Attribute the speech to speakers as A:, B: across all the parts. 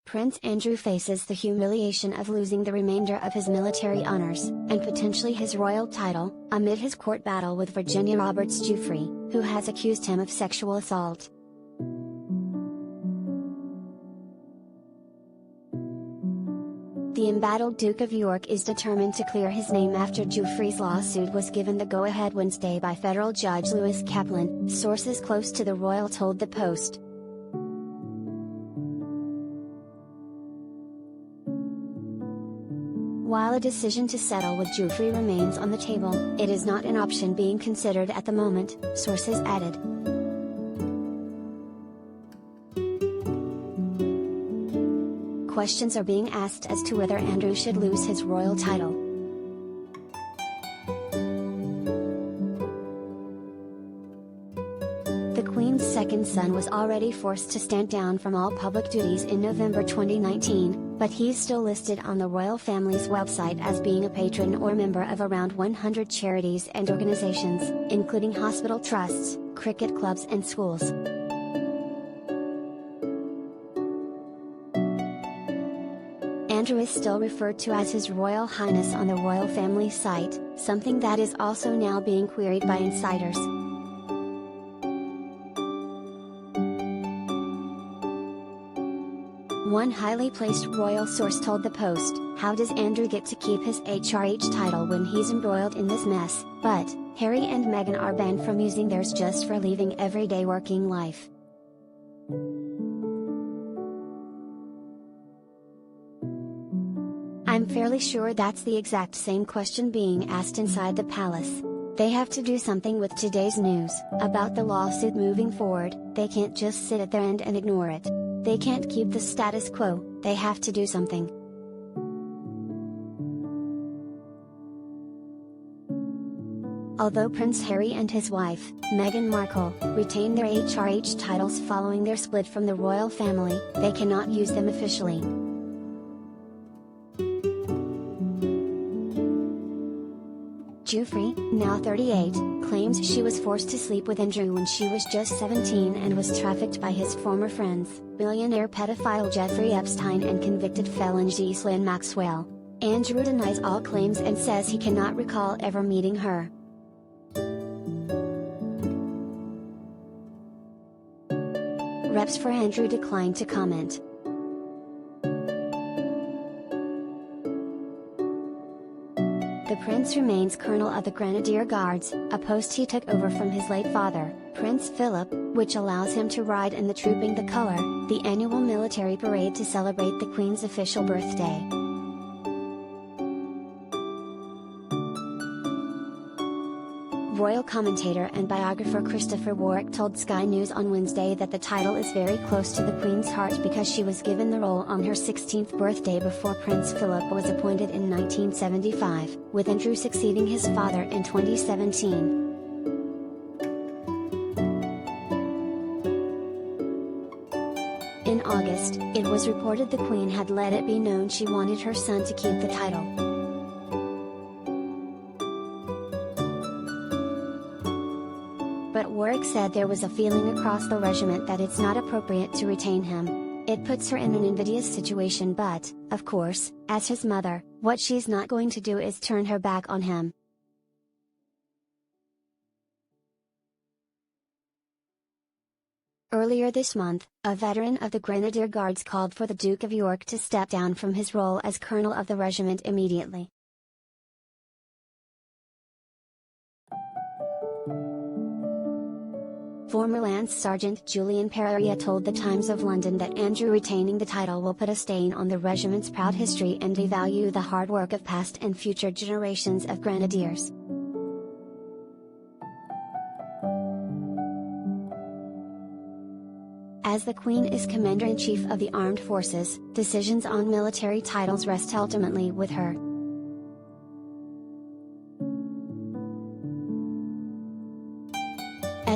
A: Prince Andrew faces the humiliation of losing the remainder of his military honors, and potentially his royal title, amid his court battle with Virginia Roberts Giuffre, who has accused him of sexual assault. The embattled Duke of York is determined to clear his name after Giuffre's lawsuit was given the go-ahead Wednesday by federal Judge Lewis Kaplan, sources close to the royal told the Post. While a decision to settle with Giuffre remains on the table, it is not an option being considered at the moment, sources added. Questions are being asked as to whether Andrew should lose his royal title. The Queen's second son was already forced to stand down from all public duties in November 2019, but he's still listed on the royal family's website as being a patron or member of around 100 charities and organizations, including hospital trusts, cricket clubs and schools. Andrew is still referred to as His Royal Highness on the royal family site, something that is also now being queried by insiders. One highly placed royal source told the Post, "How does Andrew get to keep his HRH title when he's embroiled in this mess? But Harry and Meghan are banned from using theirs just for leaving everyday working life." I'm fairly sure that's the exact same question being asked inside the palace. They have to do something with today's news about the lawsuit moving forward. They can't just sit at their end and ignore it. They can't keep the status quo, they have to do something. Although Prince Harry and his wife, Meghan Markle, retain their HRH titles following their split from the royal family, they cannot use them officially. Giuffre, now 38, claims she was forced to sleep with Andrew when she was just 17 and was trafficked by his former friends, billionaire pedophile Jeffrey Epstein and convicted felon Ghislaine Maxwell. Andrew denies all claims and says he cannot recall ever meeting her. Reps for Andrew declined to comment. The prince remains Colonel of the Grenadier Guards, a post he took over from his late father, Prince Philip, which allows him to ride in the Trooping the Colour, the annual military parade to celebrate the Queen's official birthday. Royal commentator and biographer Christopher Warwick told Sky News on Wednesday that the title is very close to the Queen's heart because she was given the role on her 16th birthday before Prince Philip was appointed in 1975, with Andrew succeeding his father in 2017. In August, it was reported the Queen had let it be known she wanted her son to keep the title. But Warwick said there was a feeling across the regiment that it's not appropriate to retain him. It puts her in an invidious situation, but, of course, as his mother, what she's not going to do is turn her back on him. Earlier this month, a veteran of the Grenadier Guards called for the Duke of York to step down from his role as colonel of the regiment immediately. Former Lance Sergeant Julian Pereira told the Times of London that Andrew retaining the title will put a stain on the regiment's proud history and devalue the hard work of past and future generations of grenadiers. As the Queen is Commander-in-Chief of the Armed Forces, decisions on military titles rest ultimately with her.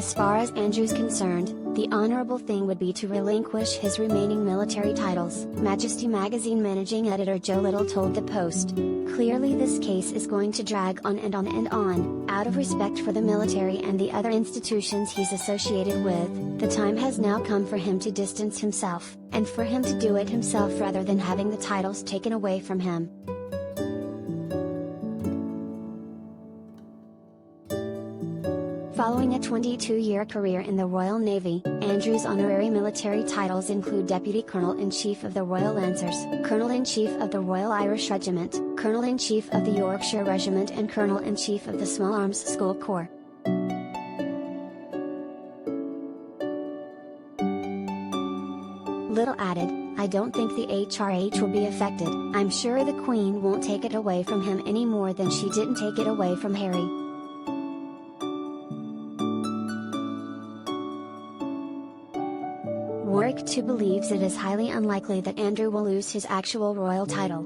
A: As far as Andrew's concerned, the honorable thing would be to relinquish his remaining military titles, Majesty magazine managing editor Joe Little told the Post. Clearly this case is going to drag on and on and on, out of respect for the military and the other institutions he's associated with. The time has now come for him to distance himself, and for him to do it himself rather than having the titles taken away from him. Following a 22-year career in the Royal Navy, Andrew's honorary military titles include Deputy Colonel-in-Chief of the Royal Lancers, Colonel-in-Chief of the Royal Irish Regiment, Colonel-in-Chief of the Yorkshire Regiment and Colonel-in-Chief of the Small Arms School Corps. Little added, "I don't think the HRH will be affected. I'm sure the Queen won't take it away from him any more than she didn't take it away from Harry." Warwick too believes it is highly unlikely that Andrew will lose his actual royal title.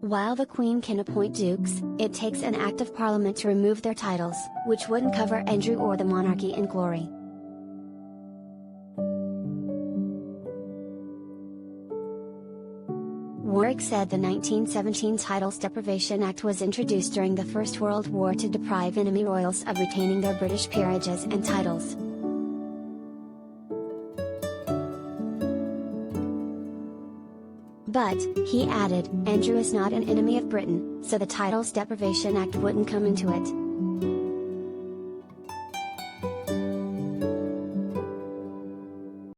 A: While the Queen can appoint dukes, it takes an act of Parliament to remove their titles, which wouldn't cover Andrew or the monarchy in glory. Warwick said the 1917 Titles Deprivation Act was introduced during the First World War to deprive enemy royals of retaining their British peerages and titles. But, he added, Andrew is not an enemy of Britain, so the Titles Deprivation Act wouldn't come into it.